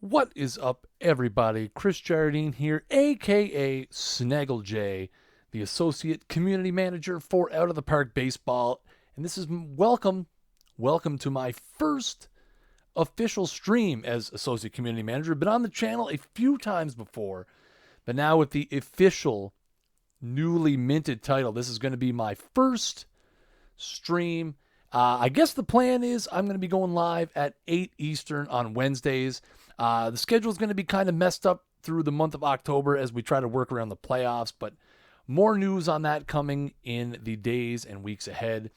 What is up, everybody? Kris Jardine here, aka Snaggle J, the Associate Community Manager for Out of the Park Baseball. And this is welcome to my first official stream as Associate Community Manager. Been on the channel a few times before, but now with the official, newly minted title, this is going to be my first stream. I guess the plan is I'm going to be going live at 8 Eastern on Wednesdays. The schedule is going to be kind of messed up through the month of October as we try to work around the playoffs, but more news on that coming in the days and weeks ahead.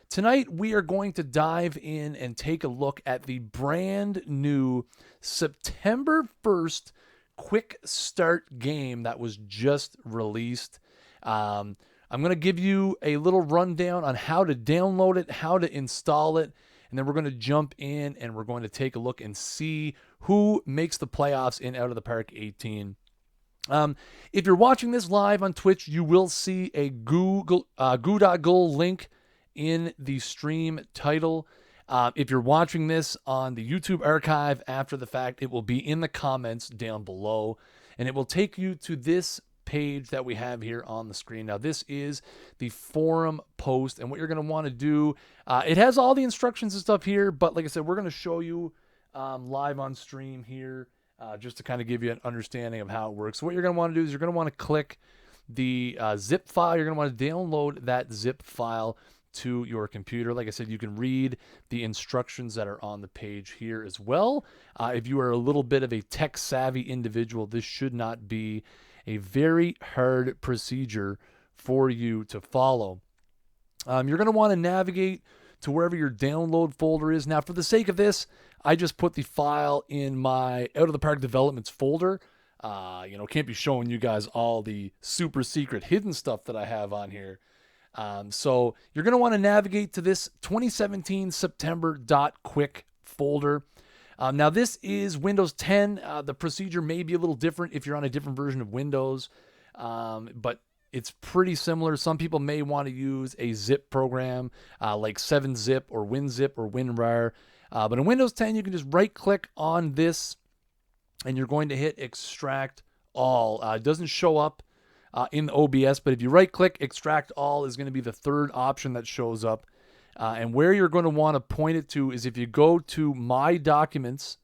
Tonight, we are going to dive in and take a look at the brand new September 1st QuickStart game that was just released. I'm going to give you a little rundown on how to download it, how to install it, and then we're going to jump in and we're going to take a look and see who makes the playoffs in Out of the Park 18. If you're watching this live on Twitch, you will see a goo.go link in the stream title. If you're watching this on the YouTube archive after the fact, it will be in the comments down below, and it will take you to this page that we have here on the screen. Now, this is the forum post, and what you're going to want to do, it has all the instructions and stuff here, but like I said, we're going to show you live on stream here just to kind of give you an understanding of how it works. So what you're going to want to do is you're going to want to click the zip file. You're going to want to download that zip file to your computer. Like I said, you can read the instructions that are on the page here as well. If you are a little bit of a tech-savvy individual, this should not be a very hard procedure for you to follow. You're going to want to navigate to wherever your download folder is. Now, for the sake of this, I just put the file in my Out of the Park Developments folder. Can't be showing you guys all the super secret hidden stuff that I have on here. So you're going to want to navigate to this 2017 September.quick folder. Now, this is Windows 10. The procedure may be a little different if you're on a different version of Windows, but it's pretty similar. Some people may want to use a zip program like 7-Zip or WinZip or WinRAR. But in Windows 10, you can just right-click on this, and you're going to hit Extract All. It doesn't show up in the OBS, but if you right-click, Extract All is going to be the third option that shows up. And where you're going to want to point it to is if you go to My Documents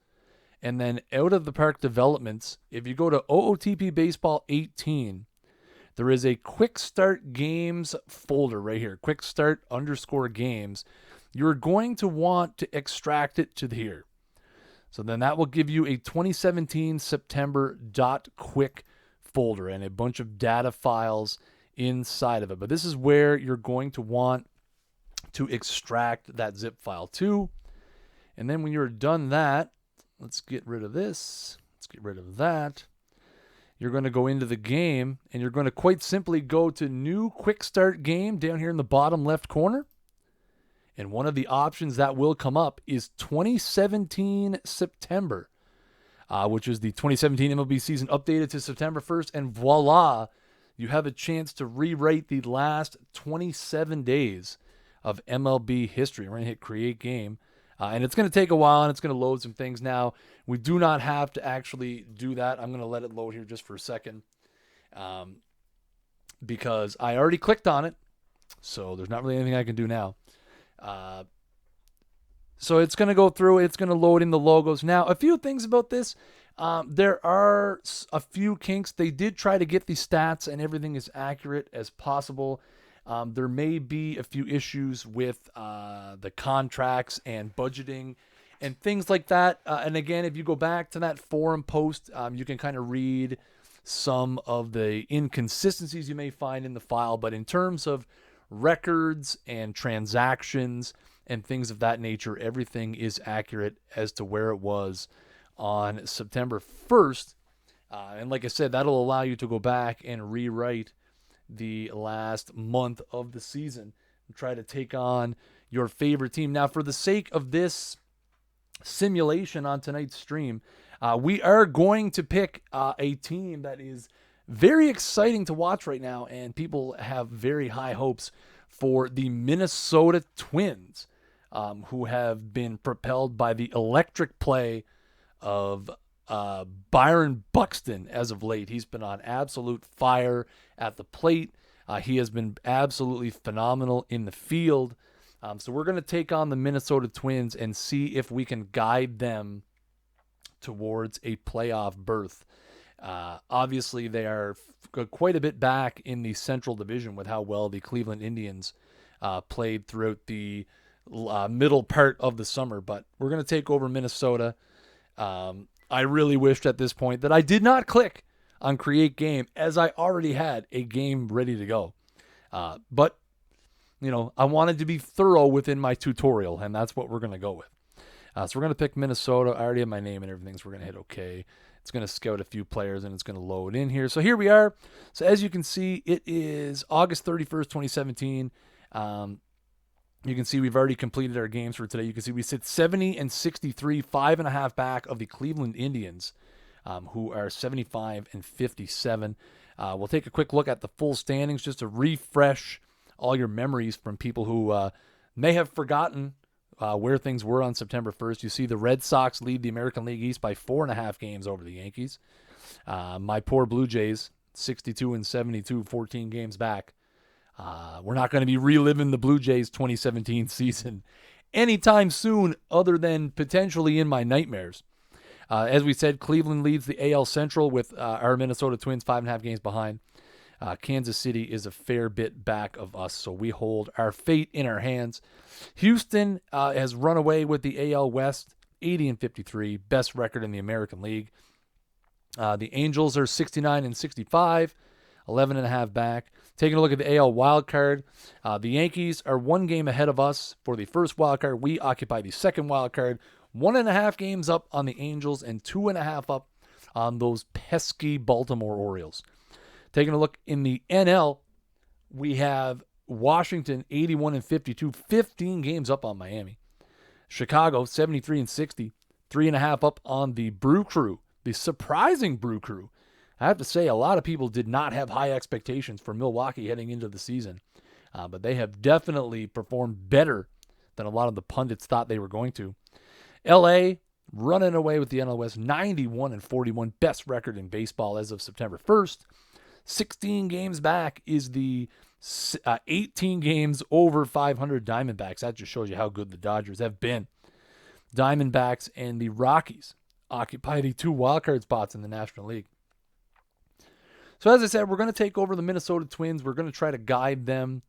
and then Out of the Park Developments, if you go to OOTP Baseball 18, there is a QuickStart Games folder right here, QuickStart_Games. You're going to want to extract it to here. So then that will give you a 2017 September.quick folder and a bunch of data files inside of it. But this is where you're going to want to extract that zip file to. And then when you're done that, let's get rid of this. Let's get rid of that. You're going to go into the game, and you're going to quite simply go to New Quick Start Game down here in the bottom left corner. And one of the options that will come up is 2017 September, which is the 2017 MLB season updated to September 1st. And voila, you have a chance to rewrite the last 27 days of MLB history. We're going to hit Create Game. And it's going to take a while, and it's going to load some things. Now, we do not have to actually do that. I'm going to let it load here just for a second because I already clicked on it, so there's not really anything I can do now. So it's going to go through. It's going to load in the logos. Now, a few things about this. There are a few kinks. They did try to get the stats and everything as accurate as possible. There may be a few issues with the contracts and budgeting and things like that. And again, if you go back to that forum post, you can kind of read some of the inconsistencies you may find in the file. But in terms of records and transactions and things of that nature, everything is accurate as to where it was on September 1st. And like I said, that'll allow you to go back and rewrite the last month of the season and try to take on your favorite team. Now, for the sake of this simulation on tonight's stream, we are going to pick a team that is very exciting to watch right now, and people have very high hopes for the Minnesota Twins, who have been propelled by the electric play of Byron Buxton as of late. He's been on absolute fire at the plate. He has been absolutely phenomenal in the field. So we're going to take on the Minnesota Twins and see if we can guide them towards a playoff berth. Obviously, they are quite a bit back in the Central Division with how well the Cleveland Indians played throughout the middle part of the summer. But we're going to take over Minnesota. I really wished at this point that I did not click on Create Game, as I already had a game ready to go. But, I wanted to be thorough within my tutorial, and that's what we're going to go with. So we're going to pick Minnesota. I already have my name and everything, so we're going to hit OK. It's going to scout a few players, and it's going to load in here. So here we are. So as you can see, it is August 31st, 2017. You can see we've already completed our games for today. You can see we sit 70 and 63, 5.5 back of the Cleveland Indians, who are 75 and 57. We'll take a quick look at the full standings just to refresh all your memories from people who may have forgotten where things were on September 1st. You see the Red Sox lead the American League East by 4.5 games over the Yankees. My poor Blue Jays, 62 and 72, 14 games back. We're not going to be reliving the Blue Jays 2017 season anytime soon, other than potentially in my nightmares. As we said, Cleveland leads the AL Central with our Minnesota Twins 5.5 games behind. Kansas City is a fair bit back of us, so we hold our fate in our hands. Houston has run away with the AL West, 80 and 53, best record in the American League. The Angels are 69 and 65, 11.5 back. Taking a look at the AL wild card, the Yankees are 1 game ahead of us for the first wild card. We occupy the second wild card, 1.5 games up on the Angels and 2.5 up on those pesky Baltimore Orioles. Taking a look in the NL, we have Washington 81 and 52, 15 games up on Miami. Chicago 73 and 60, 3.5 up on the Brew Crew, the surprising Brew Crew. I have to say, a lot of people did not have high expectations for Milwaukee heading into the season, but they have definitely performed better than a lot of the pundits thought they were going to. LA running away with the NL West, 91 and 41, best record in baseball as of September 1st. 16 games back is the 18 games over 500 Diamondbacks. That just shows you how good the Dodgers have been. Diamondbacks and the Rockies occupy the 2 wildcard spots in the National League. So as I said, we're going to take over the Minnesota Twins. We're going to try to guide them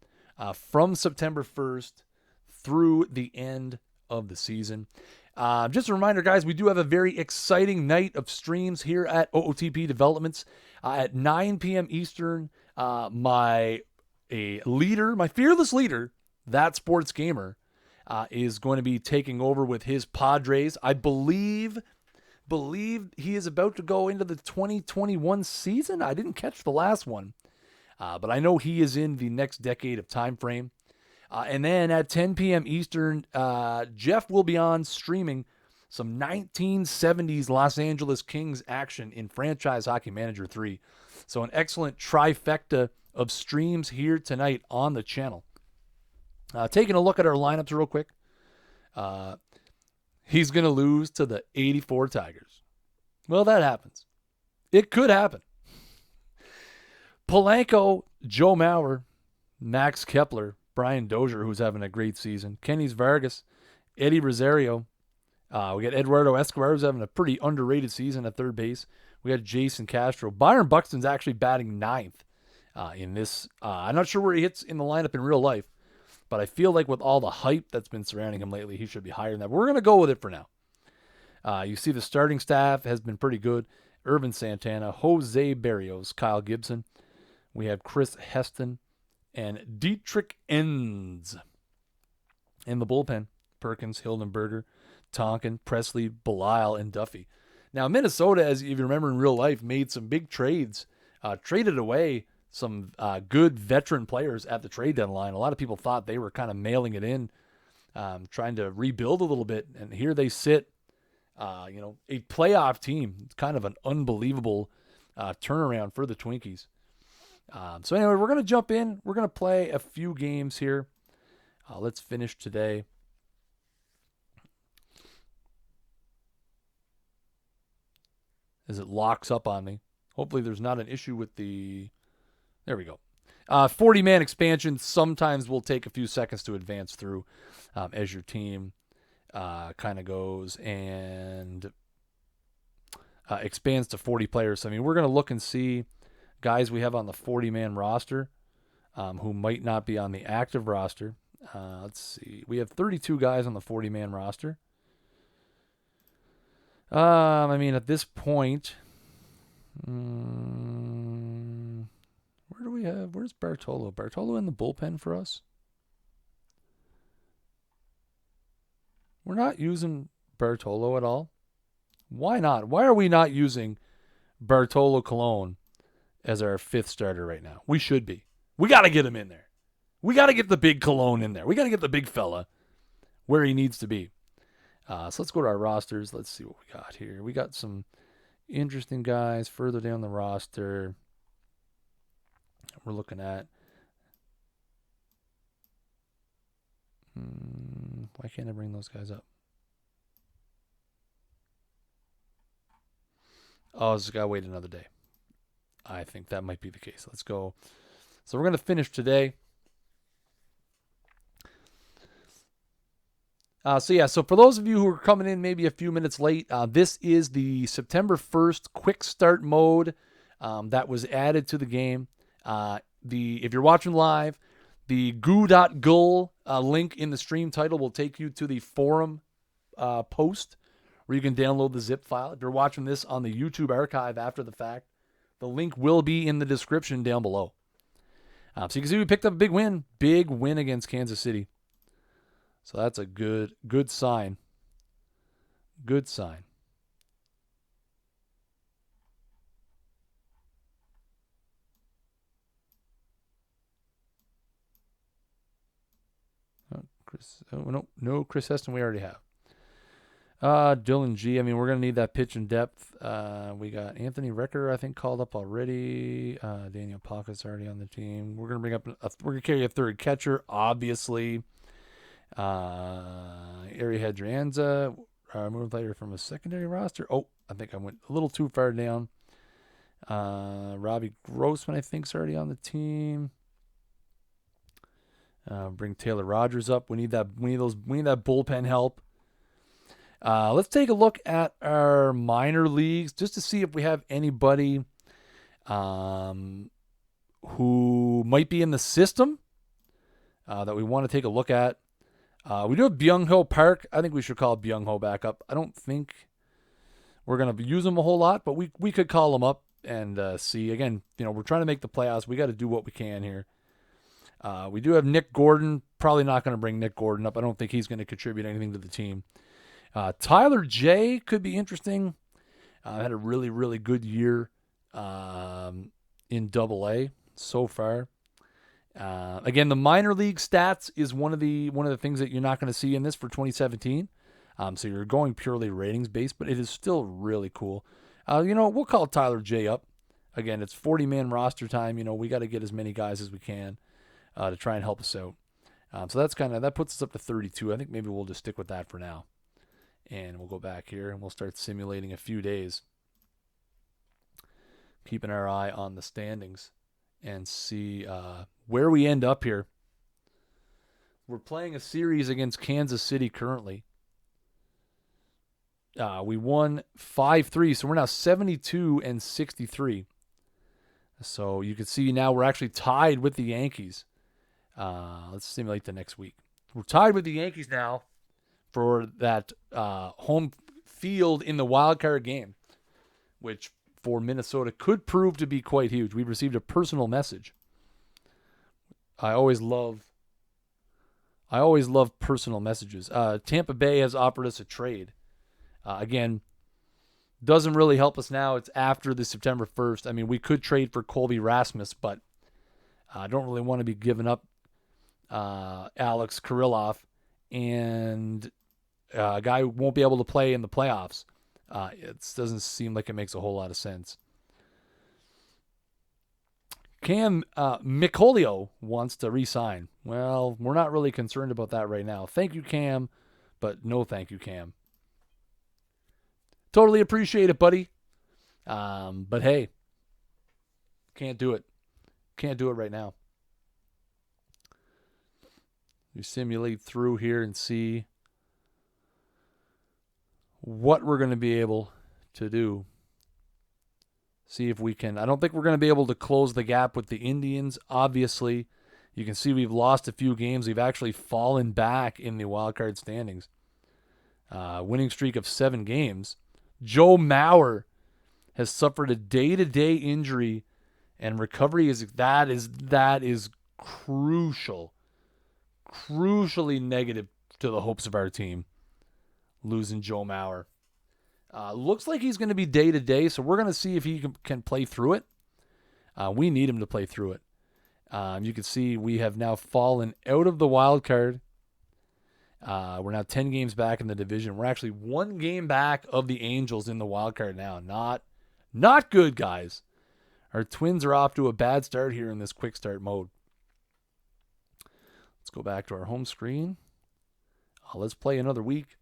from September 1st through the end of the season. Just a reminder, guys, we do have a very exciting night of streams here at OOTP Developments. At 9 p.m. Eastern, my fearless leader, That Sports Gamer, is going to be taking over with his Padres. I believe he is about to go into the 2021 season. I didn't catch the last one, but I know he is in the next decade of time frame. And then at 10 p.m. Eastern, Jeff will be on streaming some 1970s Los Angeles Kings action in Franchise Hockey Manager 3. So an excellent trifecta of streams here tonight on the channel. Taking a look at our lineups real quick. He's going to lose to the 84 Tigers. Well, that happens. It could happen. Polanco, Joe Mauer, Max Kepler, Brian Dozier, who's having a great season, Kenny's Vargas, Eddie Rosario. We got Eduardo Escobar, who's having a pretty underrated season at third base. We got Jason Castro. Byron Buxton's actually batting 9th in this. I'm not sure where he hits in the lineup in real life, but I feel like with all the hype that's been surrounding him lately, he should be higher than that. But we're going to go with it for now. You see the starting staff has been pretty good. Irvin Santana, Jose Barrios, Kyle Gibson. We have Chris Heston and Dietrich Enns. In the bullpen, Perkins, Hildenberger, Tonkin, Presley, Belisle, and Duffy. Now, Minnesota, as if you remember in real life, made some big trades, traded away some good veteran players at the trade deadline. A lot of people thought they were kind of mailing it in, trying to rebuild a little bit, and here they sit, a playoff team. It's kind of an unbelievable turnaround for the Twinkies. So anyway, we're going to jump in. We're going to play a few games here. Let's finish today. as it locks up on me. Hopefully there's not an issue with the... There we go. 40-man expansion sometimes will take a few seconds to advance through as your team kind of goes and expands to 40 players. So, I mean, we're going to look and see guys we have on the 40-man roster who might not be on the active roster. Let's see. We have 32 guys on the 40-man roster. I mean, at this point, where do we have? Where's Bartolo? Bartolo in the bullpen for us? We're not using Bartolo at all. Why not? Why are we not using Bartolo Colon as our fifth starter right now? We should be. We got to get him in there. We got to get the big Colon in there. We got to get the big fella where he needs to be. So let's go to our rosters. Let's see what we got here. We got some interesting guys further down the roster. We're looking at. Why can't I bring those guys up? Oh, just gotta wait another day. I think that might be the case. Let's go. So we're gonna finish today. So for those of you who are coming in maybe a few minutes late, this is the September 1st quick start mode that was added to the game. If you're watching live, the goo.gul link in the stream title will take you to the forum post where you can download the zip file. If you're watching this on the YouTube archive after the fact, the link will be in the description down below. So you can see we picked up a big win against Kansas City. So that's a good sign. Good sign. No, Chris Heston we already have. Dylan G. I mean, we're going to need that pitch and depth. We got Anthony Recker, I think, called up already. Daniel Pocket's already on the team. We're going to bring up we're going to carry a third catcher, obviously. Ari Hedrianza, moved later from a secondary roster. Oh, I think I went a little too far down. Robbie Grossman, I think, is already on the team. Bring Taylor Rogers up. We need that bullpen help. Let's take a look at our minor leagues just to see if we have anybody who might be in the system that we want to take a look at. We do have Byung-Ho Park. I think we should call Byung-Ho back up. I don't think we're going to use him a whole lot, but we could call him up and see. Again, we're trying to make the playoffs. We got to do what we can here. We do have Nick Gordon. Probably not going to bring Nick Gordon up. I don't think he's going to contribute anything to the team. Tyler J could be interesting. Had a really, really good year in Double-A so far. Again, the minor league stats is one of the things that you're not going to see in this for 2017. So you're going purely ratings based, but it is still really cool. We'll call Tyler J up. Again, it's 40-man roster time. We got to get as many guys as we can to try and help us out. So that puts us up to 32. I think maybe we'll just stick with that for now. And we'll go back here and we'll start simulating a few days. Keeping our eye on the standings and see where we end up here. We're playing a series against Kansas City currently. We won 5-3, so we're now 72-63. So you can see now we're actually tied with the Yankees. Let's simulate the next week. We're tied with the Yankees now for that home field in the wild card game, which for Minnesota could prove to be quite huge. We've received a personal message. I always love personal messages. Tampa Bay has offered us a trade. Again, doesn't really help us now. It's after the September 1st. I mean, we could trade for Colby Rasmus, but I don't really want to be giving up Alex Kirilloff and a guy who won't be able to play in the playoffs. It doesn't seem like it makes a whole lot of sense. Cam Micolio wants to re-sign. Well, we're not really concerned about that right now. Thank you, Cam, but no thank you, Cam. Totally appreciate it, buddy. But hey, can't do it. Can't do it right now. We simulate through here and see what we're going to be able to do. See if we can. I don't think we're going to be able to close the gap with the Indians, obviously. You can see we've lost a few games. We've actually fallen back in the wildcard standings. Winning streak of 7 games. Joe Mauer has suffered a day-to-day injury, and recovery is crucial. Crucially negative to the hopes of our team. Losing Joe Mauer. Looks like he's going to be day-to-day, so we're going to see if he can play through it. We need him to play through it. You can see we have now fallen out of the wild card. We're now 10 games back in the division. We're actually 1 game back of the Angels in the wild card now. Not good, guys. Our Twins are off to a bad start here in this quick start mode. Let's go back to our home screen. Let's play another week.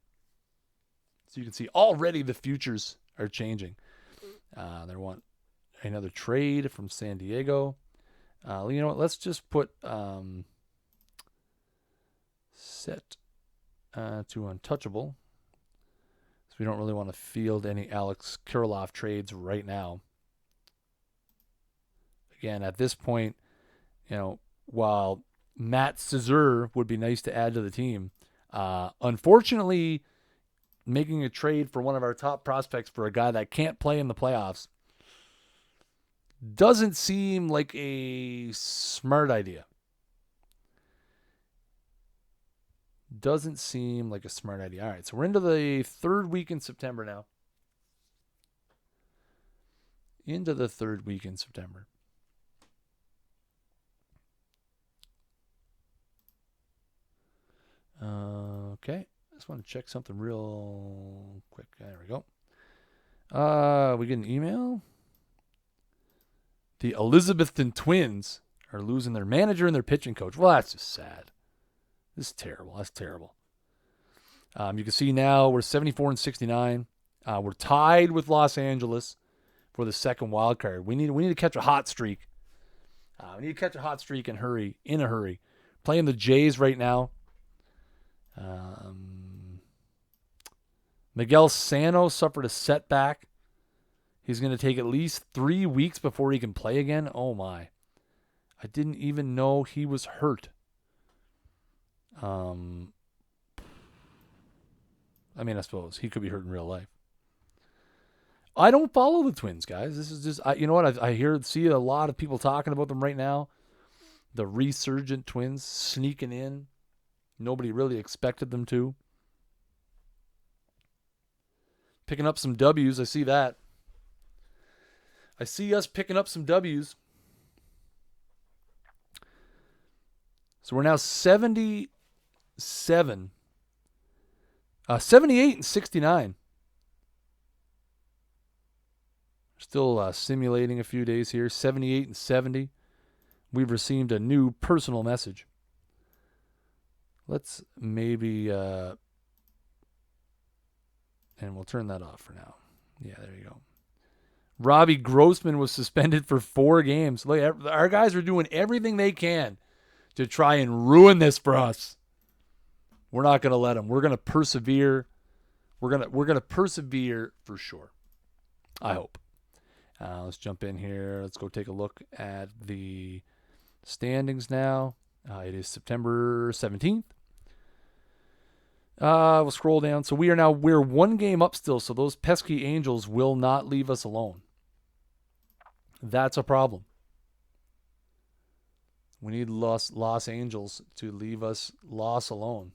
So you can see already the futures are changing. They want another trade from San Diego. You know what? Let's just put set to untouchable. So we don't really want to field any Alex Kirilloff trades right now. Again, at this point, while Matt Caesar would be nice to add to the team, unfortunately, making a trade for one of our top prospects for a guy that can't play in the playoffs doesn't seem like a smart idea. Doesn't seem like a smart idea. All right, so we're into the 3rd week in September now. Into the 3rd week in September. Okay. Just want to check something real quick. There we go. We get an email. The Elizabethton Twins are losing their manager and their pitching coach. Well, that's just sad. This is terrible. That's terrible. You can see now we're 74-69. We're tied with Los Angeles for the 2nd wild card. We need to catch a hot streak. We need to catch a hot streak in a hurry. Playing the Jays right now. Miguel Sano suffered a setback. He's going to take at least 3 weeks before he can play again. Oh, my. I didn't even know he was hurt. I suppose he could be hurt in real life. I don't follow the Twins, guys. This is just, you know what? I see a lot of people talking about them right now. The resurgent Twins sneaking in. Nobody really expected them to. Picking up some W's. I see that. I see us picking up some W's. So we're now 78 and 69. Still simulating a few days here. 78 and 70. We've received a new personal message. Let's maybe, and we'll turn that off for now. Yeah, there you go. Robbie Grossman was suspended for 4 games. Look, our guys are doing everything they can to try and ruin this for us. We're not going to let them. We're going to persevere. We're going to persevere for sure. I hope. Let's jump in here. Let's go take a look at the standings now. It is September 17th. We'll scroll down. So we're 1 game up still. So those pesky Angels will not leave us alone. That's a problem. We need Los Angeles to leave us alone.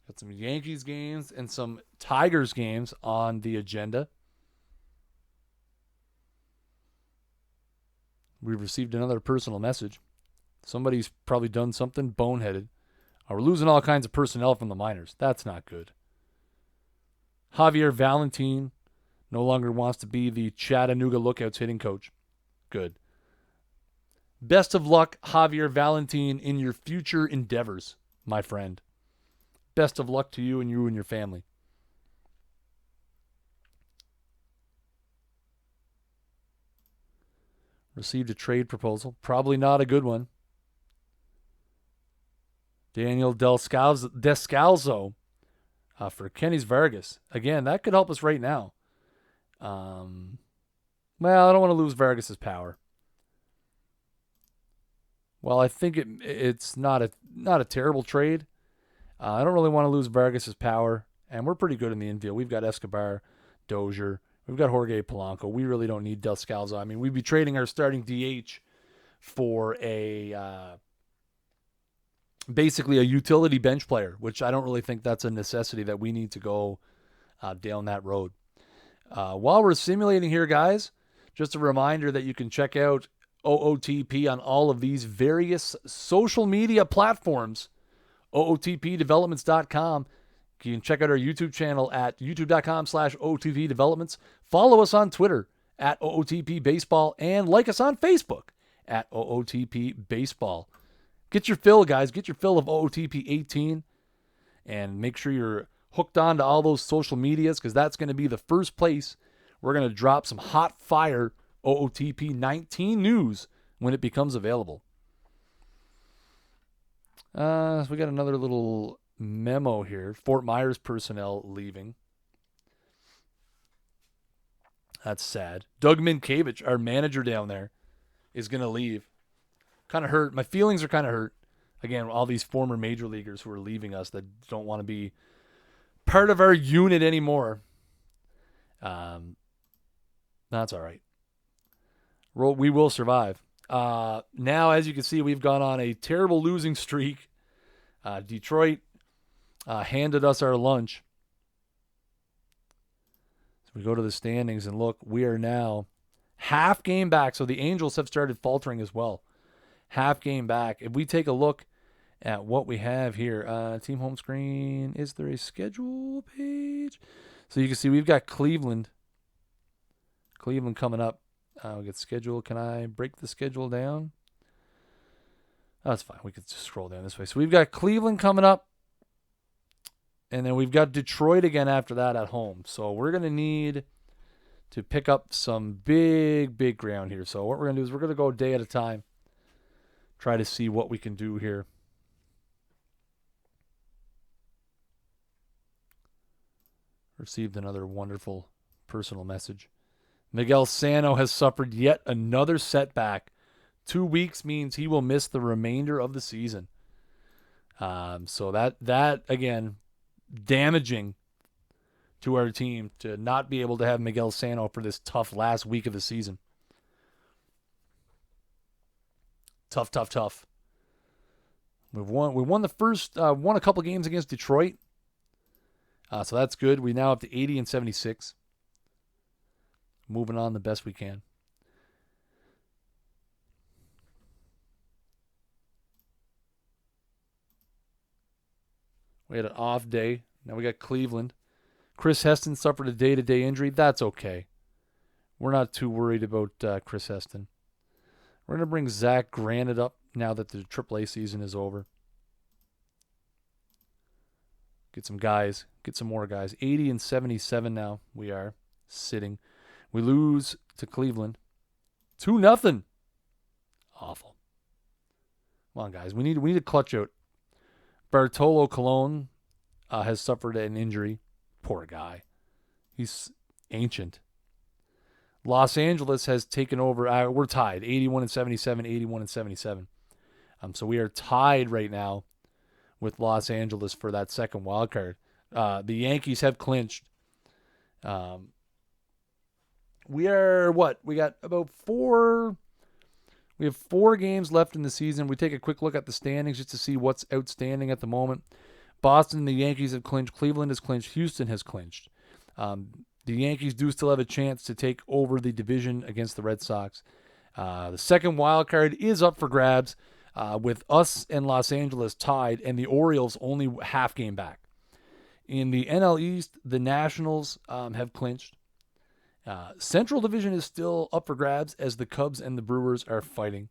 Got some Yankees games and some Tigers games on the agenda. We've received another personal message. Somebody's probably done something boneheaded. We're losing all kinds of personnel from the minors. That's not good. Javier Valentin, No longer wants to be the Chattanooga Lookouts hitting coach. Good. Best of luck, Javier Valentin, in your future endeavors, my friend. Best of luck to you and your family. Received a trade proposal. Probably not a good one. Daniel Descalzo for Kenny's Vargas. Again, that could help us right now. Well, I don't want to lose Vargas's power. Well, I think it's not a terrible trade. I don't really want to lose Vargas's power, and we're pretty good in the infield. We've got Escobar, Dozier, we've got Jorge Polanco. We really don't need Descalzo. I mean, we'd be trading our starting DH for basically a utility bench player, which I don't really think that's a necessity that we need to go down that road. While we're simulating here, guys, just a reminder that you can check out OOTP on all of these various social media platforms. OOTPdevelopments.com. You can check out our YouTube channel at youtube.com/OOTPdevelopments. Follow us on Twitter at OOTPbaseball and like us on Facebook at OOTPbaseball. Get your fill, guys. Get your fill of OOTP 18 and make sure you're hooked on to all those social medias because that's going to be the first place we're going to drop some hot fire OOTP 19 news when it becomes available. So we got another little memo here. Fort Myers personnel leaving. That's sad. Doug Minkiewicz, our manager down there, is going to leave. Kind of hurt. My feelings are kind of hurt. Again, all these former major leaguers who are leaving us that don't want to be part of our unit anymore. That's all right. We will survive. Now, as you can see, we've gone on a terrible losing streak. Detroit handed us our lunch. So we go to the standings and look, we are now half game back. So the Angels have started faltering as well. Half game back. If we take a look at what we have here, team home screen, is there a schedule page? So you can see we've got Cleveland coming up. We get schedule. Can I break the schedule down? Oh, that's fine. We could just scroll down this way. So we've got Cleveland coming up. And then we've got Detroit again after that at home. So we're going to need to pick up some big ground here. So what we're going to do is we're going to go a day at a time. Try to see what we can do here. Received another wonderful personal message. Miguel Sano has suffered yet another setback. 2 weeks means he will miss the remainder of the season. So that again, damaging to our team to not be able to have Miguel Sano for this tough last week of the season. Tough. We won the first, won a couple games against Detroit. So that's good. We now have to 80 and 76. Moving on the best we can. We had an off day. Now we got Cleveland. Chris Heston suffered a day-to-day injury. That's okay. We're not too worried about Chris Heston. We're going to bring Zach Granite up now that the AAA season is over. Get some guys. Get some more guys. 80 and 77 now we are sitting. We lose to Cleveland. 2-0. Awful. Come on, guys. We need to clutch out. Bartolo Colon has suffered an injury. Poor guy. He's ancient. Los Angeles has taken over. We're tied. 81 and 77, 81 and 77. So we are tied right now with Los Angeles for that second wild card. The Yankees have clinched. We are what? We got about 4. We have 4 games left in the season. We take a quick look at the standings just to see what's outstanding at the moment. Boston and the Yankees have clinched. Cleveland has clinched. Houston has clinched. The Yankees do still have a chance to take over the division against the Red Sox. The second wild card is up for grabs with us and Los Angeles tied and the Orioles only half game back. In the NL East, the Nationals have clinched. Central Division is still up for grabs as the Cubs and the Brewers are fighting.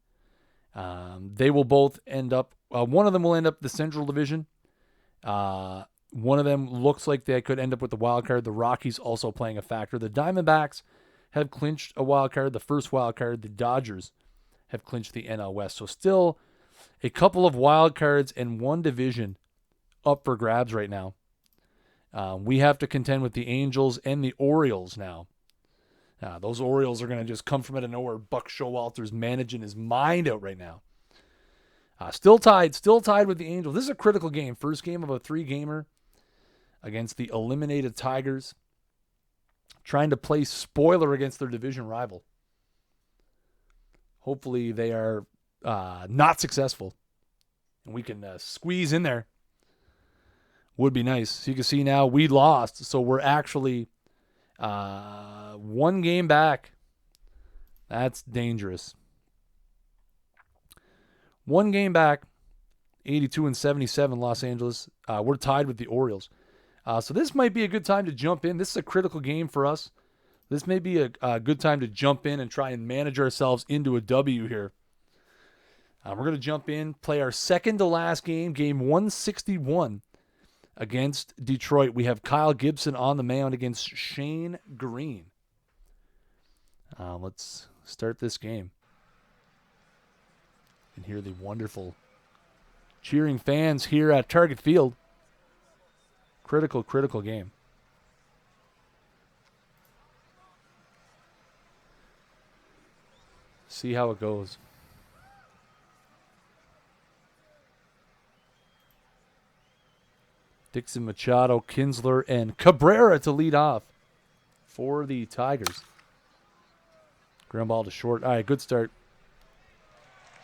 They will both end up, one of them will end up the Central Division. One of them looks like they could end up with the wild card. The Rockies also playing a factor. The Diamondbacks have clinched a wild card, the first wild card. The Dodgers have clinched the NL West. So still a couple of wild cards and one division up for grabs right now. We have to contend with the Angels and the Orioles now. Those Orioles are going to just come from out of nowhere. Buck Showalter's managing his mind out right now. Still tied with the Angels. This is a critical game. First game of a 3-gamer against the eliminated Tigers. Trying to play spoiler against their division rival. Hopefully they are not successful. And we can squeeze in there. Would be nice. So you can see now we lost. So we're actually 1 game back. That's dangerous. 1 game back. 82-77 Los Angeles. We're tied with the Orioles. So this might be a good time to jump in. This is a critical game for us. This may be a good time to jump in and try and manage ourselves into a W here. We're going to jump in, play our second to last game, game 161 against Detroit. We have Kyle Gibson on the mound against Shane Green. Let's start this game. You can hear the wonderful cheering fans here at Target Field. Critical game. See how it goes. Dixon, Machado, Kinsler, and Cabrera to lead off for the Tigers. Ground ball to short. All right, good start.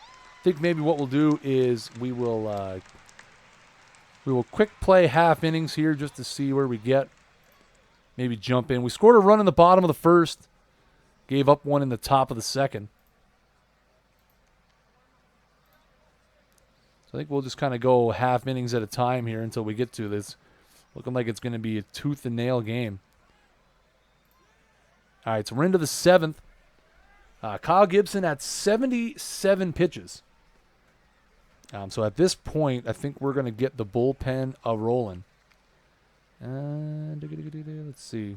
I think maybe what we'll do is we will quick play half innings here just to see where we get. Maybe jump in. We scored a run in the bottom of the first. Gave up one in the top of the second. So I think we'll just kind of go half innings at a time here until we get to this. Looking like it's going to be a tooth and nail game. All right, so we're into the 7th. Kyle Gibson at 77 pitches. So at this point, I think we're going to get the bullpen a-rolling. Let's see.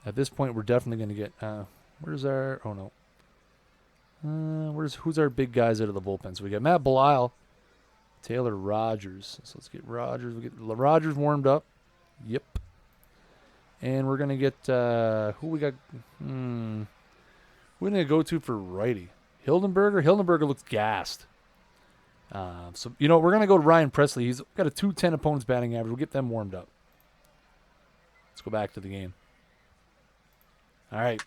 At this point, we're definitely going to get... where's our... Oh, no. Who's our big guys out of the bullpen? So we got Matt Belisle, Taylor Rogers. So let's get Rogers. We get Rogers warmed up. Yep. And we're gonna get who we got. We're gonna go to for righty. Hildenberger. Hildenberger looks gassed. So we're gonna go to Ryan Presley. He's got a 210 opponents batting average. We'll get them warmed up. Let's go back to the game. All right.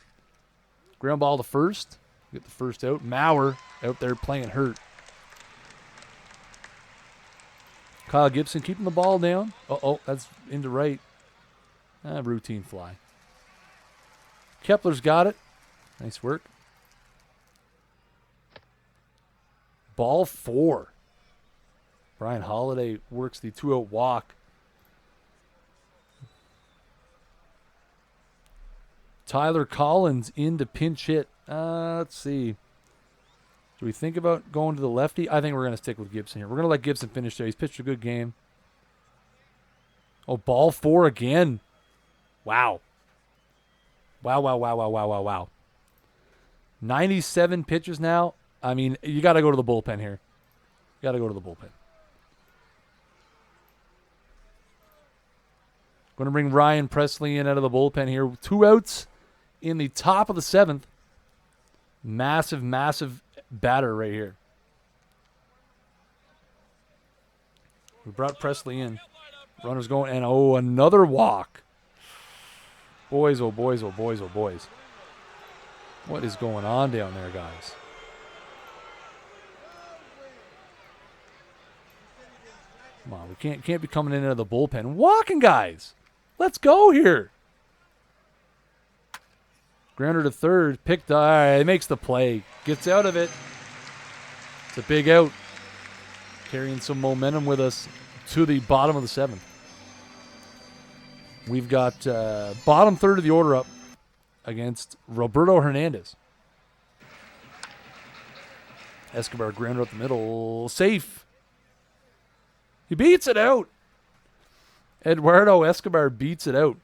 Ground ball to first. Get the first out. Mauer out there playing hurt. Kyle Gibson keeping the ball down. That's into right. Routine fly. Kepler's got it. Nice work. Ball 4. Brian Holiday works the 2-out walk. Tyler Collins in to pinch hit. Let's see. Do we think about going to the lefty? I think we're going to stick with Gibson here. We're going to let Gibson finish there. He's pitched a good game. Oh, ball 4 again. Wow. Wow. 97 pitches now. I mean, you got to go to the bullpen here. You got to go to the bullpen. Going to bring Ryan Presley in out of the bullpen here. 2 outs in the top of the 7th. Massive batter right here. We brought Presley in. Runners going, and another walk. Boys. What is going on down there, guys? Come on, we can't be coming in out of the bullpen. Walking, guys. Let's go here. Grounder to third. Picked. All right, makes the play. Gets out of it. It's a big out. Carrying some momentum with us to the bottom of the 7th. We've got bottom third of the order up against Roberto Hernandez. Escobar grounder up the middle. Safe. He beats it out. Eduardo Escobar beats it out.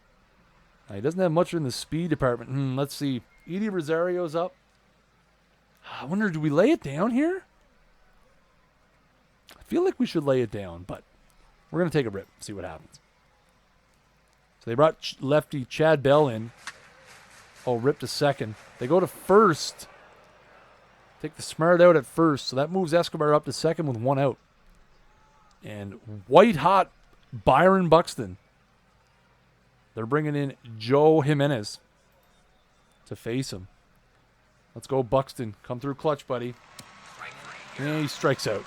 He doesn't have much in the speed department. Let's see. Edie Rosario's up. I wonder, do we lay it down here? I feel like we should lay it down, but we're going to take a rip, see what happens. So they brought lefty Chad Bell in. Oh, rip to second. They go to first. Take the smart out at first, so that moves Escobar up to second with one out. And white-hot Byron Buxton. They're bringing in Joe Jimenez to face him. Let's go, Buxton. Come through clutch, buddy. And he strikes out.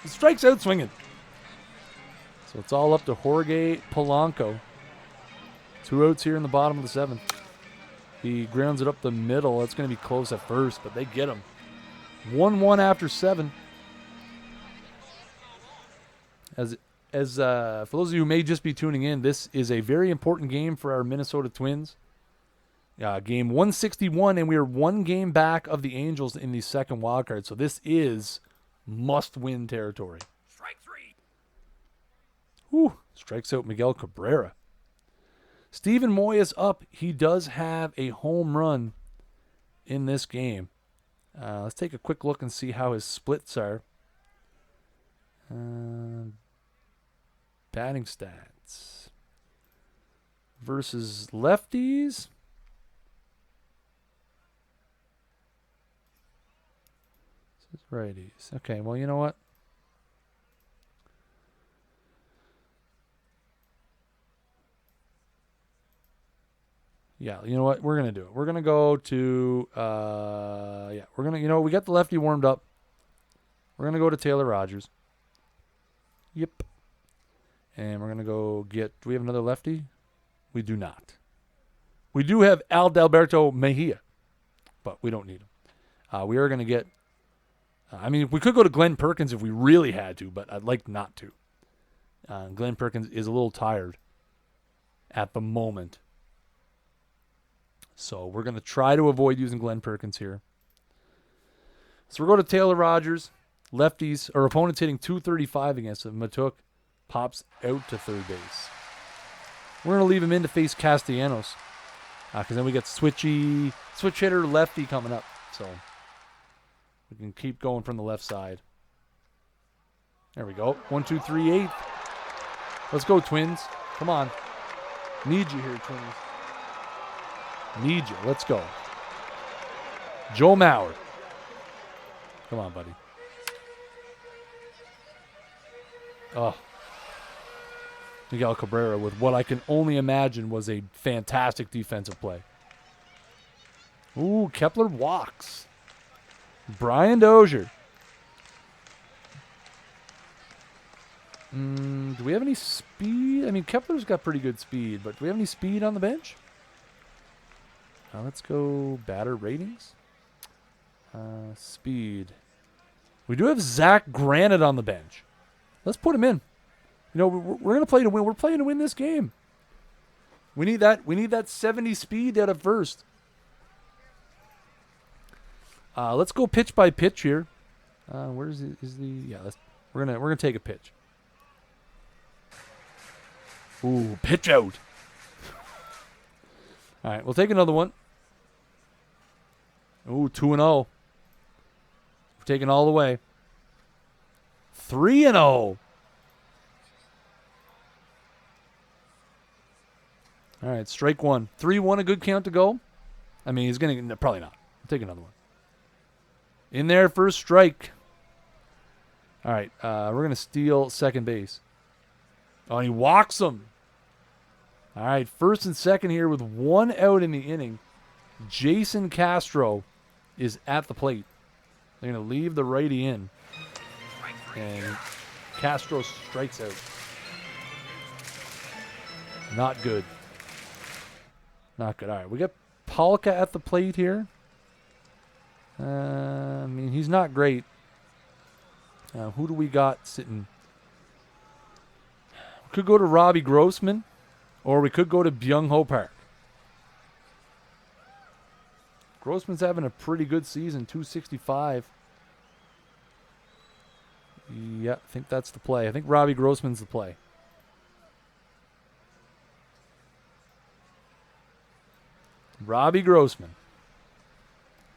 He strikes out swinging. So it's all up to Jorge Polanco. 2 outs here in the bottom of the 7th. He grounds it up the middle. It's going to be close at first, but they get him. 1-1 after 7. As for those of you who may just be tuning in, this is a very important game for our Minnesota Twins. Game 161, and we are 1 game back of the Angels in the second wild card. So this is must-win territory. Strike 3. Whew, strikes out Miguel Cabrera. Stephen Moya's up. He does have a home run in this game. Let's take a quick look and see how his splits are. Batting stats versus lefties. This is righties. Okay, well, you know what? Yeah, you know what? We're going to do it. We're going to go to, we're going to, we got the lefty warmed up. We're going to go to Taylor Rogers. Yep. And we're going to go get, do we have another lefty? We do not. We do have Adalberto Mejia, but we don't need him. We are going to get, we could go to Glenn Perkins if we really had to, but I'd like not to. Glenn Perkins is a little tired at the moment. So we're going to try to avoid using Glenn Perkins here. So we'll go to Taylor Rogers. Lefties, or opponents hitting .235 against him. Matuk pops out to third base. We're going to leave him in to face Castellanos. Because then we get switch hitter lefty coming up. So we can keep going from the left side. There we go. 1, 2, 3, 8. Let's go, Twins. Come on. Need you here, Twins. Need you. Let's go. Joe Mauer. Come on, buddy. Oh. Miguel Cabrera with what I can only imagine was a fantastic defensive play. Ooh, Kepler walks. Brian Dozier. Do we have any speed? Kepler's got pretty good speed, but do we have any speed on the bench? Let's go batter ratings. Speed. We do have Zach Granite on the bench. Let's put him in. We're going to play to win. We're playing to win this game. We need that 70 speed out of first. Let's go pitch by pitch here. We're gonna take a pitch. Ooh, pitch out. All right, we'll take another one. Ooh, 2-0. We're taking all the way. 3-0. All right, strike 1. 3-1, a good count to go. He's going to, probably not. We'll take another one. In there, first strike. All right, we're going to steal second base. Oh, and he walks him. All right, first and second here with 1 out in the inning. Jason Castro is at the plate. They're going to leave the righty in. And Castro strikes out. Not good. Not good. All right, we got Polka at the plate here. He's not great. Who do we got sitting? We could go to Robbie Grossman. Or we could go to Byung Ho Park. Grossman's having a pretty good season, 265. Yeah, I think that's the play. I think Robbie Grossman's the play. Robbie Grossman.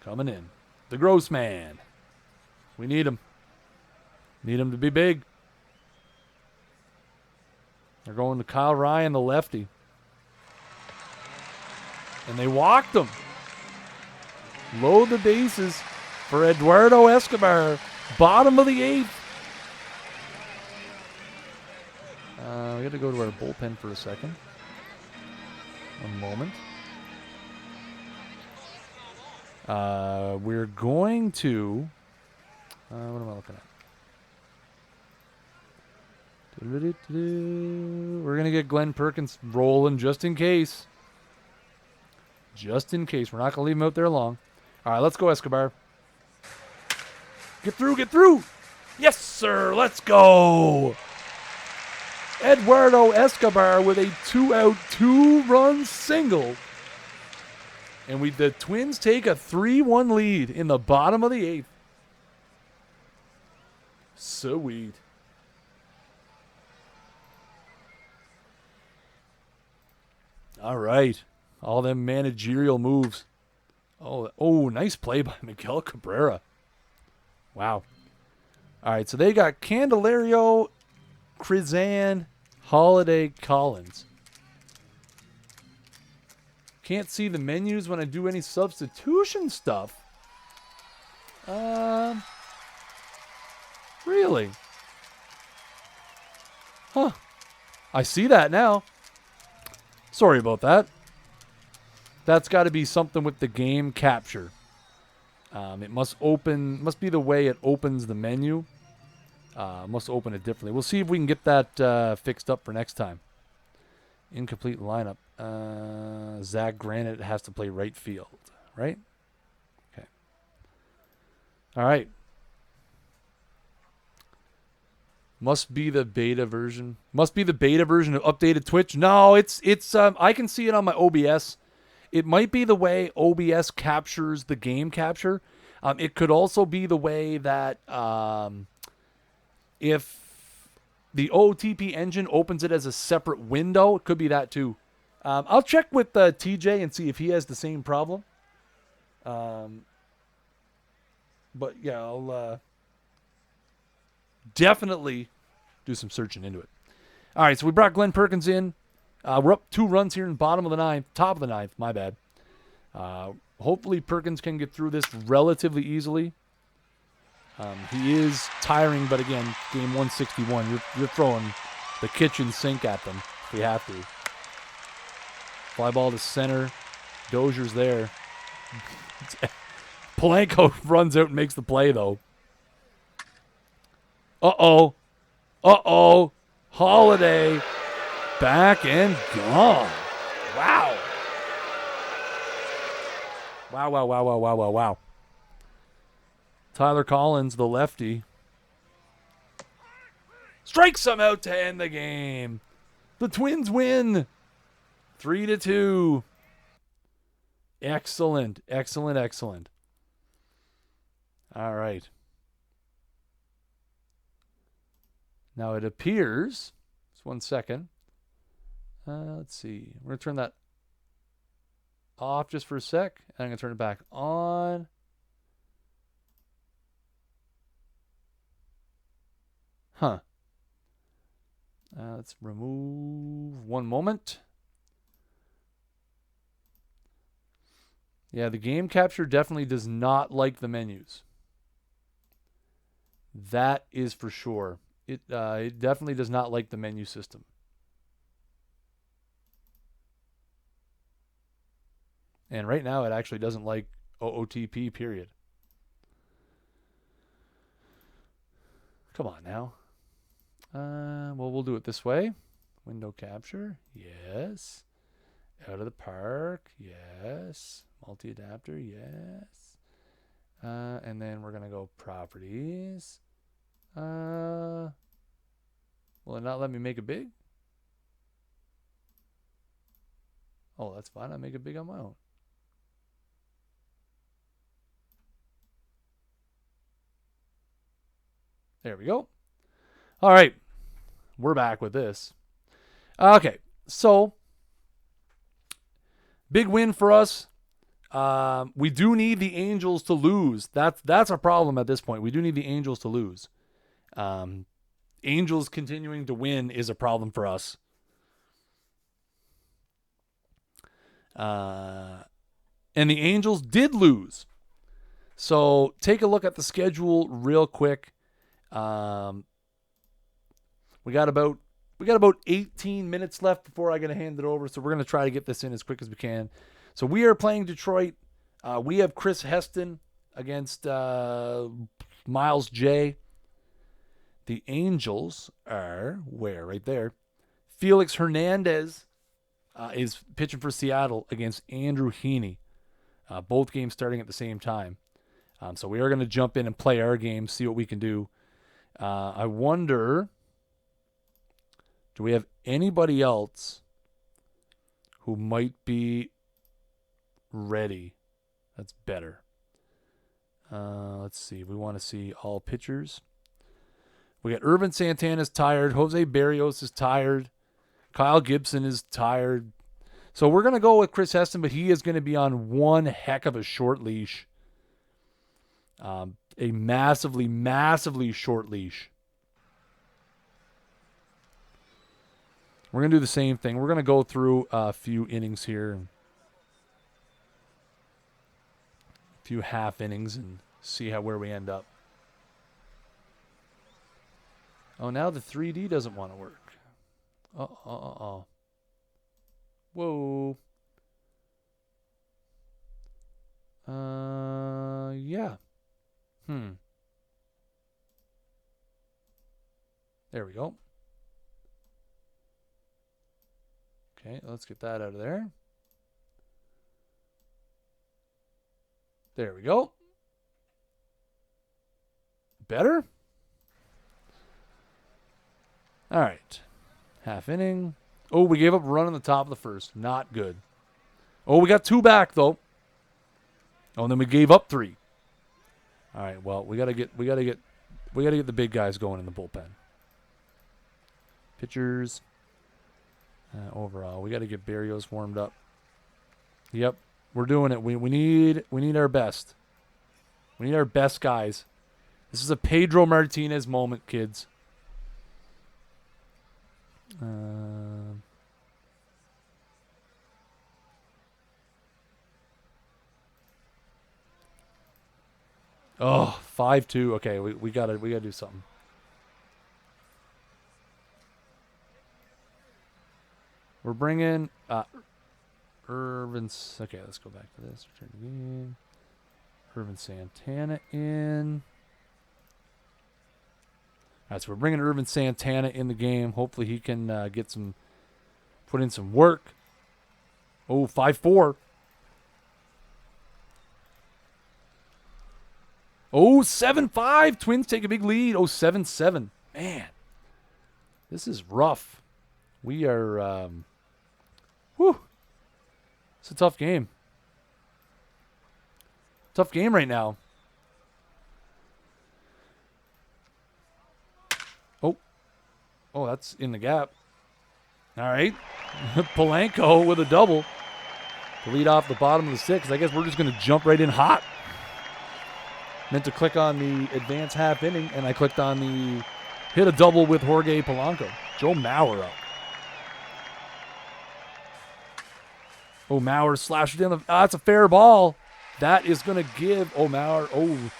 Coming in. The Grossman. We need him. Need him to be big. They're going to Kyle Ryan, the lefty. And they walked him. Load the bases for Eduardo Escobar. Bottom of the 8th. We got to go to our bullpen for a second. One moment. We're going to... what am I looking at? We're going to get Glenn Perkins rolling just in case. Just in case. We're not going to leave him out there long. All right, let's go, Escobar. Get through, get through. Yes, sir. Let's go. Eduardo Escobar with a 2-out, 2-run single. And the Twins take a 3-1 lead in the bottom of the 8th. Sweet. All right. All them managerial moves. Oh, nice play by Miguel Cabrera. Wow. All right, so they got Candelario, Krizan, Holiday, Collins. Can't see the menus when I do any substitution stuff. Really? Huh. I see that now. Sorry about that. That's got to be something with the game capture. It must be the way it opens the menu. Must open it differently. We'll see if we can get that fixed up for next time. Incomplete lineup. Zach Granite has to play right field, right? Okay. All right. Must be the beta version. Must be the beta version of updated Twitch. No, it's I can see it on my OBS. It might be the way OBS captures the game capture. It could also be the way that if the OOTP engine opens it as a separate window, it could be that too. I'll check with TJ and see if he has the same problem. But yeah, I'll definitely do some searching into it. All right, so we brought Glenn Perkins in. We're up 2 runs here in bottom of the 9th, top of the 9th, my bad. Hopefully Perkins can get through this relatively easily. He is tiring, but again, game 161, you're throwing the kitchen sink at them if we have to. Fly ball to center. Dozier's there. Polanco runs out and makes the play, though. Uh-oh. Uh-oh. Holiday. Back and gone. Wow. Wow. Tyler Collins, the lefty. Strikes him out to end the game. The Twins win. 3-2. Excellent. All right. Now it appears, just 1 second. Let's see. We're going to turn that off just for a sec. And I'm going to turn it back on. Huh. Let's remove 1 moment. Yeah, the game capture definitely does not like the menus. That is for sure. It definitely does not like the menu system. And right now it actually doesn't like OOTP, period. Come on now. Well, we'll do it this way. Window capture. Yes. Out of the park. Yes. Multi-adapter. Yes. And then we're going to go properties. Will it not let me make it big? Oh, that's fine. I make it big on my own. There we go. All right. We're back with this. Okay. So, big win for us. We do need the Angels to lose. That's a problem at this point. We do need the Angels to lose. Angels continuing to win is a problem for us. And the Angels did lose. So take a look at the schedule real quick. We got about 18 minutes left before I gotta hand it over. So we're gonna try to get this in as quick as we can. So we are playing Detroit. We have Chris Heston against Miles J. The Angels are where? Right there. Felix Hernandez is pitching for Seattle against Andrew Heaney. Both games starting at the same time. So we are going to jump in and play our game, see what we can do. I wonder, do we have anybody else who might be ready? That's better. Let's see. We want to see all pitchers. We got Irvin Santana's tired. Jose Barrios is tired. Kyle Gibson is tired. So we're going to go with Chris Heston, but he is going to be on one heck of a short leash. A massively, massively short leash. We're going to do the same thing. We're going to go through a few innings here. And a few half innings and see where we end up. Oh, now the 3D doesn't want to work. Whoa. Yeah. There we go. Okay, let's get that out of there. There we go. Better? All right. Half inning. Oh, we gave up a run on the top of the first. Not good. Oh, we got 2 back though. Oh, and then we gave up 3. All right. Well, we gotta get the big guys going in the bullpen. Pitchers. Overall, we got to get Barrios warmed up. Yep, we're doing it. We need our best. We need our best guys. This is a Pedro Martinez moment, kids. Oh, 5-2. Okay, we gotta do something. We're bringing Irvin. Okay, let's go back to this. Return to game. Irvin Santana in. All right, so we're bringing Irvin Santana in the game. Hopefully he can put in some work. Oh, 5-4. Oh, 7-5. Twins take a big lead. Oh, 7-7. Man, this is rough. We are, it's a tough game. Tough game right now. Oh, that's in the gap. All right. Polanco with a double to lead off the bottom of the 6th. I guess we're just going to jump right in hot. Meant to click on the advanced half inning, and I clicked on the hit a double with Jorge Polanco. Joe Mauer up. Oh, Mauer slashed it in. That's a fair ball. That is going to give Mauer.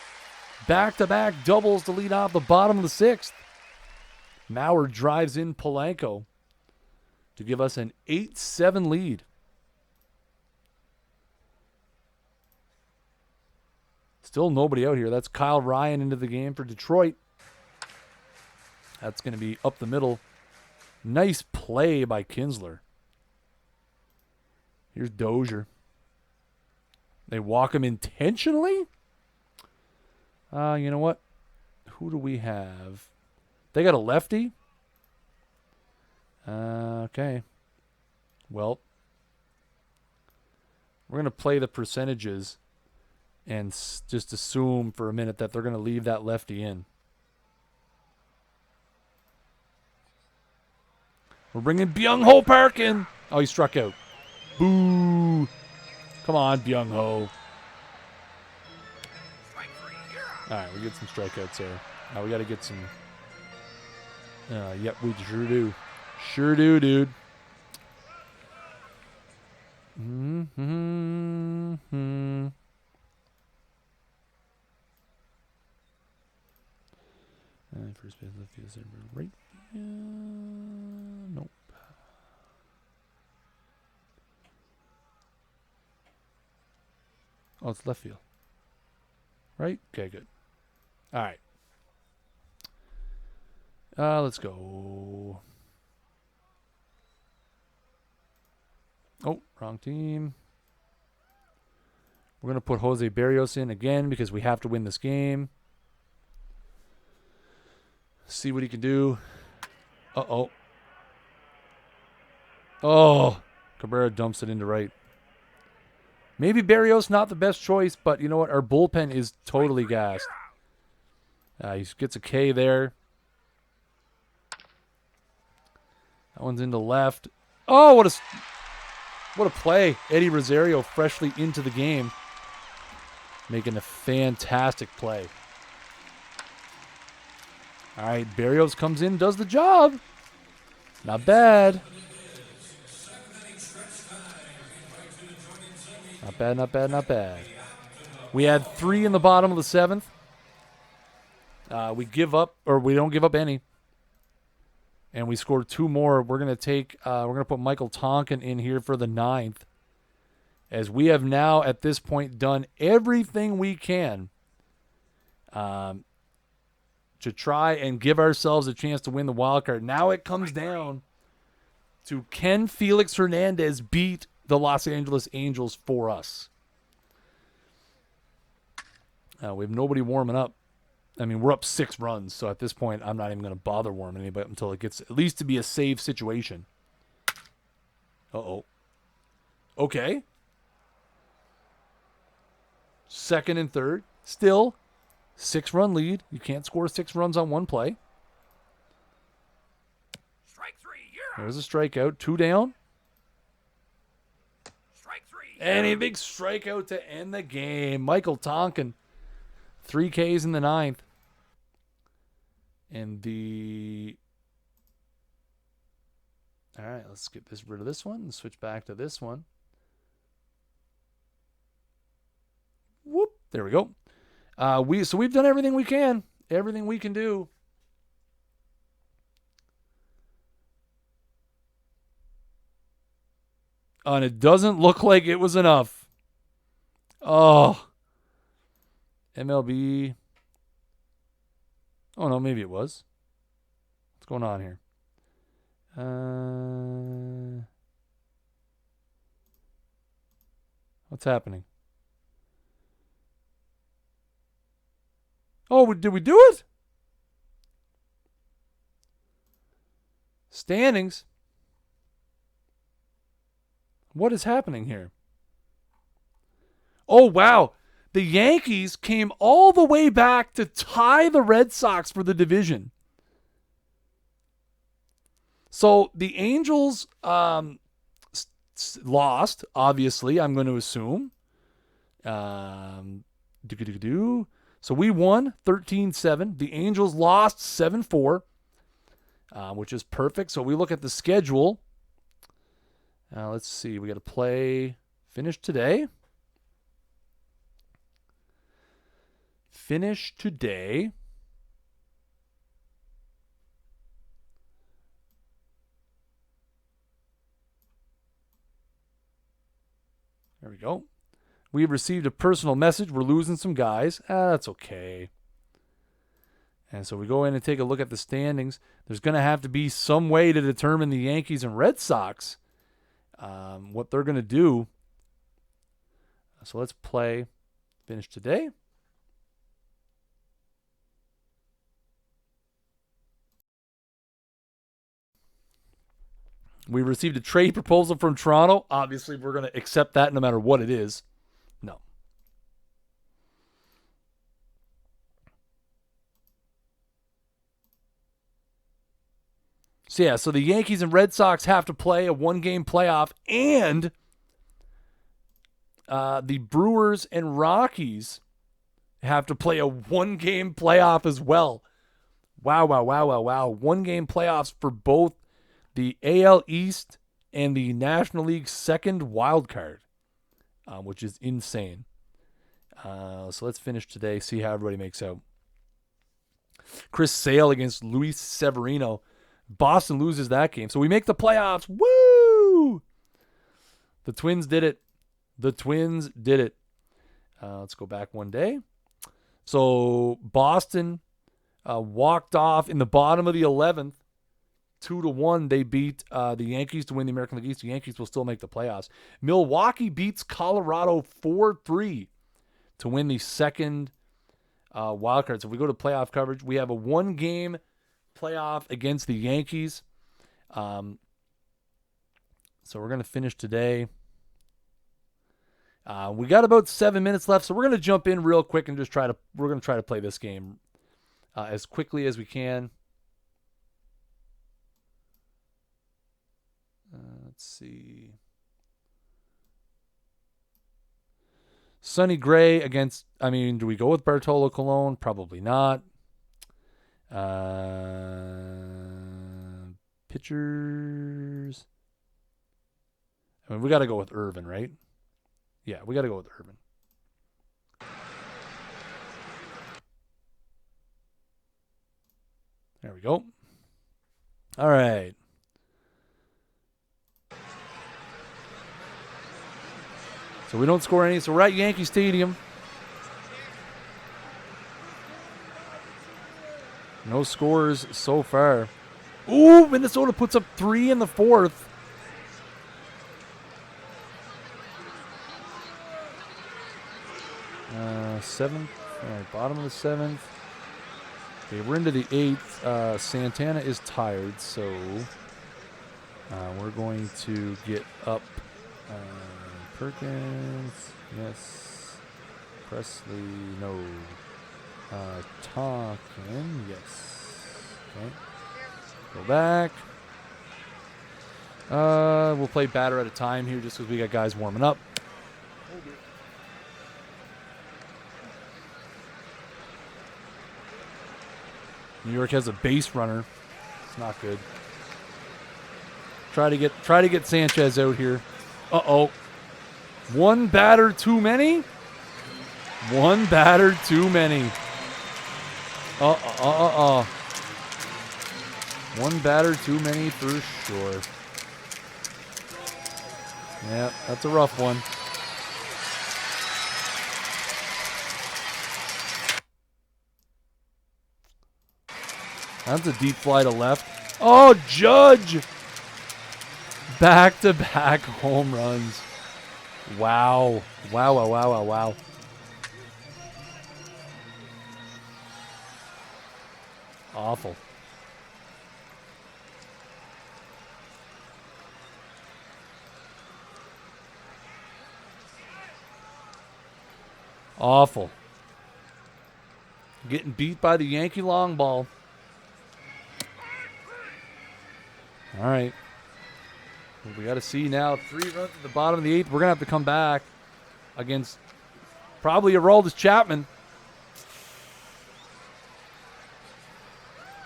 Back-to-back doubles to lead off the bottom of the 6th. Mauer drives in Polanco to give us an 8-7 lead. Still nobody out here. That's Kyle Ryan into the game for Detroit. That's going to be up the middle. Nice play by Kinsler. Here's Dozier. They walk him intentionally? You know what? Who do we have? They got a lefty? Okay. Well, We're going to play the percentages and just assume for a minute that they're going to leave that lefty in. We're bringing Byung-Ho Park in. Oh, he struck out. Boo. Come on, Byung-Ho. All right, we get some strikeouts there. We got to get some. Yep, we sure do. Sure do, dude. Mm-hmm. First base, left field, center, right. Nope. Oh, it's left field. Right? Okay, good. All right. Let's go. Oh, wrong team. We're going to put Jose Berrios in again because we have to win this game. See what he can do. Uh-oh. Oh, Cabrera dumps it into right. Maybe Berrios not the best choice, but you know what? Our bullpen is totally gassed. He gets a K there. That one's into left. Oh, what a play. Eddie Rosario freshly into the game. Making a fantastic play. All right, Berrios comes in, does the job. Not bad. Not bad, not bad, not bad. We had 3 in the bottom of the 7th. We give up, or we don't give up any. And we scored 2 more. We're going to put Michael Tonkin in here for the 9th. As we have now, at this point, done everything we can to try and give ourselves a chance to win the wild card. Now it comes down to can Felix Hernandez beat the Los Angeles Angels for us? We have nobody warming up. I mean, we're up 6 runs, so at this point, I'm not even going to bother warming anybody until it gets at least to be a save situation. Uh-oh. Okay. 2nd and 3rd. Still, 6-run lead. You can't score 6 runs on one play. Strike 3, There's a strikeout. 2 down. Strike 3. And a big strikeout to end the game. Michael Tonkin. 3 Ks in the 9th. And all right, let's get rid of this one and switch back to this one. Whoop. There we go. We've done everything we can. Everything we can do. And it doesn't look like it was enough. Oh. MLB. Oh, no, maybe it was. What's going on here? What's happening? Oh, did we do it? Standings. What is happening here? Oh, wow. The Yankees came all the way back to tie the Red Sox for the division. So the Angels lost, obviously, I'm going to assume. So we won 13-7. The Angels lost 7-4, which is perfect. So we look at the schedule. Let's see. We got to finish today. Finish today. There we go. We have received a personal message. We're losing some guys. That's okay. And so we go in and take a look at the standings. There's going to have to be some way to determine the Yankees and Red Sox, what they're going to do. So let's play. Finish today. We received a trade proposal from Toronto. Obviously, we're going to accept that no matter what it is. No. So, yeah, so the Yankees and Red Sox have to play a one-game playoff, and the Brewers and Rockies have to play a one-game playoff as well. Wow, wow, wow, wow, wow. One-game playoffs for both the AL East and the National League's second wild card, which is insane. So let's finish today, see how everybody makes out. Chris Sale against Luis Severino. Boston loses that game. So we make the playoffs. Woo! The Twins did it. The Twins did it. Let's go back one day. So Boston walked off in the bottom of the 11th. 2-1. They beat the Yankees to win the American League East. The Yankees will still make the playoffs. Milwaukee beats Colorado 4-3 to win the second wild card. So if we go to playoff coverage, we have a one-game playoff against the Yankees. So we're going to finish today. We got about 7 minutes left, so we're going to jump in real quick and just we're going to try to play this game as quickly as we can. Let's see. Sonny Gray against, do we go with Bartolo Colon? Probably not. Pitchers. We got to go with Irvin, right? Yeah, we got to go with Irvin. There we go. All right. So we don't score any. So we're at Yankee Stadium. No scores so far. Ooh, Minnesota puts up 3 in the 4th. Seventh. All right, bottom of the 7th. Okay, we're into the 8th. Santana is tired, so we're going to get up. Perkins, yes. Presley, no. Tonkin, yes. Okay. Go back. We'll play batter at a time here just because we got guys warming up. New York has a base runner. It's not good. Try to get Sanchez out here. Uh-oh. One batter too many? One batter too many. One batter too many for sure. Yeah, that's a rough one. That's a deep fly to left. Oh, Judge! Back-to-back home runs. Wow. Wow. Awful. Awful. Getting beat by the Yankee long ball. All right. We got to see now. 3 runs at the bottom of the 8th. We're going to have to come back against probably Aroldis Chapman.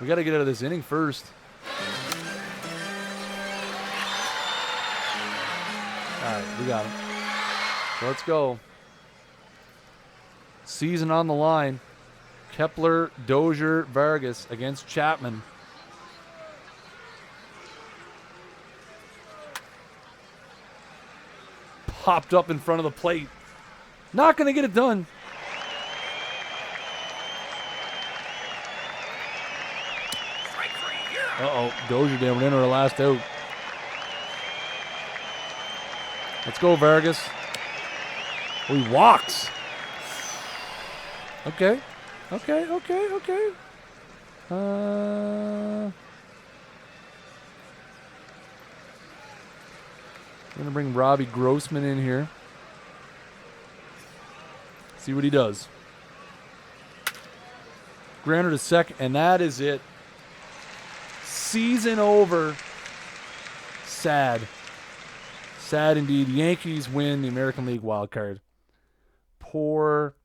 We got to get out of this inning first. All right, we got him. So let's go. Season on the line. Kepler, Dozier, Vargas against Chapman. Popped up in front of the plate. Not going to get it done. Uh-oh. Dozier down in our last out. Let's go, Vargas. Oh, he walks. Okay. I'm going to bring Robbie Grossman in here. See what he does. Grounded to second, and that is it. Season over. Sad. Sad indeed. Yankees win the American League wild card. Poor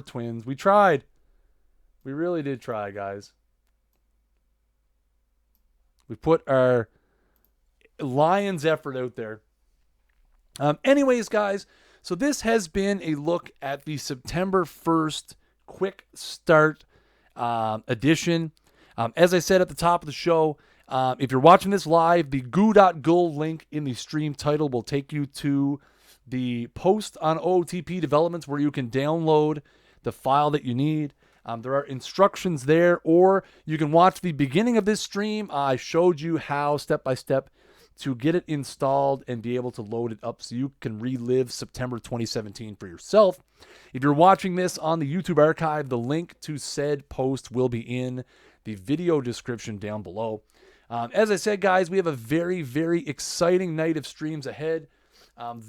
Twins. We tried. We really did try, guys. We put our Lions effort out there. Anyways, guys, so this has been a look at the September 1st Quick Start edition. As I said at the top of the show, if you're watching this live, the goo.go link in the stream title will take you to the post on OOTP developments where you can download the file that you need. There are instructions there, or you can watch the beginning of this stream. I showed you how step by step to get it installed and be able to load it up so you can relive September 2017 for yourself. If you're watching this on the YouTube archive, the link to said post will be in the video description down below. As I said, guys, we have a very, very exciting night of streams ahead.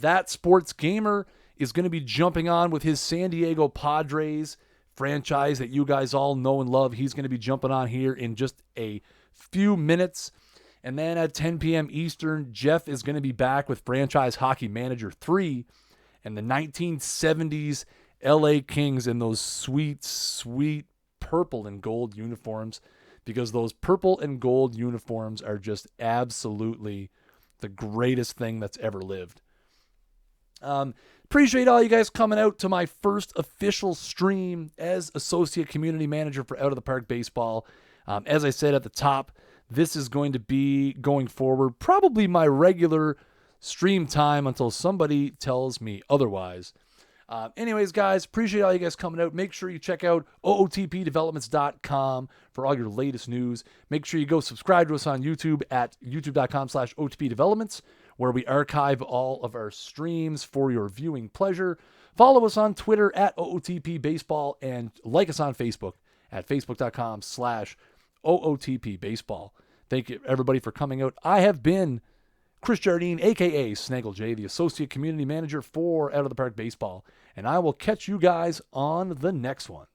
That Sports Gamer is going to be jumping on with his San Diego Padres franchise that you guys all know and love. He's going to be jumping on here in just a few minutes. And then at 10 p.m. Eastern, Jeff is going to be back with Franchise Hockey Manager 3 and the 1970s LA Kings in those sweet, sweet purple and gold uniforms, because those purple and gold uniforms are just absolutely the greatest thing that's ever lived. Appreciate all you guys coming out to my first official stream as Associate Community Manager for Out of the Park Baseball. As I said at the top, this is going to be, going forward, probably my regular stream time until somebody tells me otherwise. Anyways, guys, appreciate all you guys coming out. Make sure you check out ootpdevelopments.com for all your latest news. Make sure you go subscribe to us on YouTube at youtube.com/ootpdevelopments, where we archive all of our streams for your viewing pleasure. Follow us on Twitter at OOTPBaseball and like us on Facebook at facebook.com/OOTPBaseball. Thank you, everybody, for coming out. I have been Kris Jardine, a.k.a. Snaggle J, the Associate Community Manager for Out of the Park Baseball, and I will catch you guys on the next one.